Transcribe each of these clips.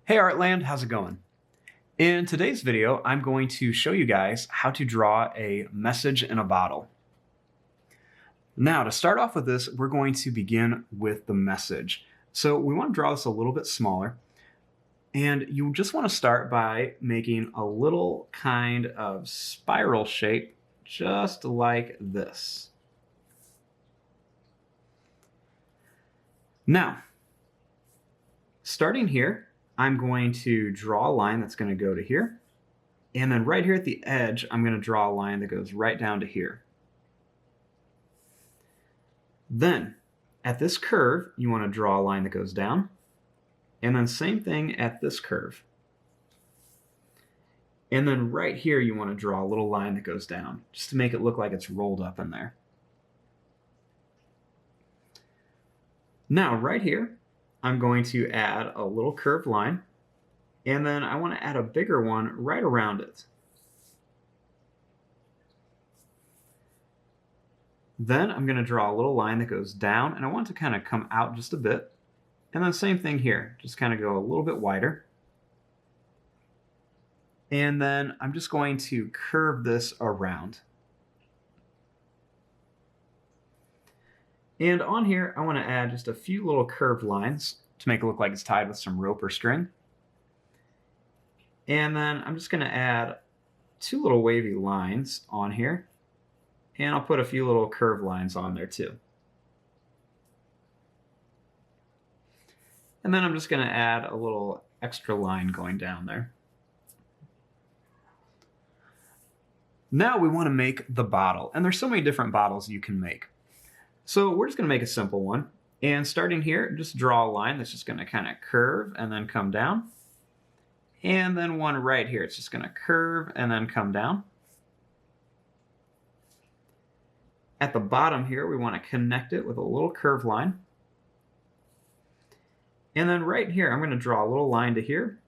Hey Artland, how's it going? In today's video, I'm going to show you guys how to draw a message in a bottle. Now, to start off with this, we're going to begin with the message. So we want to draw this a little bit smaller, and you just want to start by making a little kind of spiral shape, just like this. Now, starting here, I'm going to draw a line that's going to go to here. And then right here at the edge, I'm going to draw a line that goes right down to here. Then at this curve, you want to draw a line that goes down. And then same thing at this curve. And then right here, you want to draw a little line that goes down, just to make it look like it's rolled up in there. Now right here, I'm going to add a little curved line, and then I want to add a bigger one right around it. Then I'm going to draw a little line that goes down, and I want it to kind of come out just a bit. And then same thing here, just kind of go a little bit wider. And then I'm just going to curve this around. And on here, I want to add just a few little curved lines to make it look like it's tied with some rope or string. And then I'm just going to add two little wavy lines on here. And I'll put a few little curved lines on there too. And then I'm just going to add a little extra line going down there. Now we want to make the bottle. And there's so many different bottles you can make. So we're just going to make a simple one. And starting here, just draw a line that's just going to kind of curve and then come down. And then one right here, it's just going to curve and then come down. At the bottom here, we want to connect it with a little curved line. And then right here, I'm going to draw a little line to here,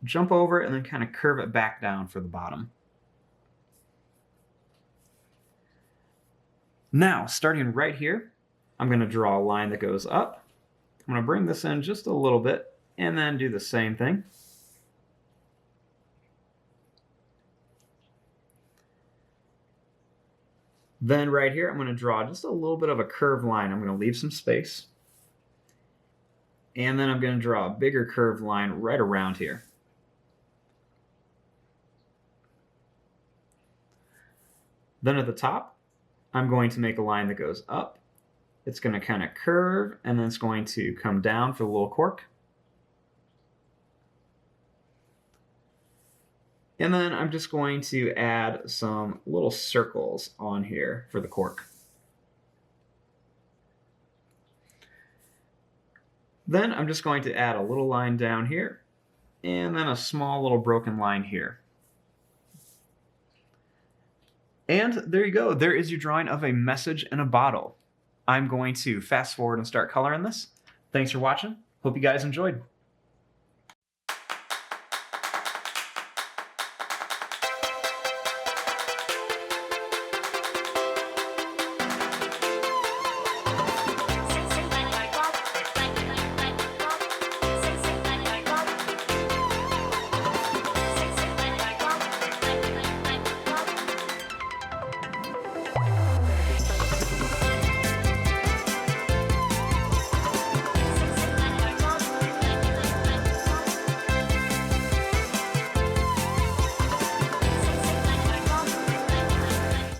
jump over it, and then kind of curve it back down for the bottom. Now, starting right here, I'm going to draw a line that goes up. I'm going to bring this in just a little bit and then do the same thing. Then right here, I'm going to draw just a little bit of a curved line. I'm going to leave some space. And then I'm going to draw a bigger curved line right around here. Then at the top, I'm going to make a line that goes up. It's going to kind of curve, and then it's going to come down for the little cork. And then I'm just going to add some little circles on here for the cork. Then I'm just going to add a little line down here, and then a small little broken line here. And there you go. There is your drawing of a message in a bottle. I'm going to fast forward and start coloring this. Thanks for watching. Hope you guys enjoyed.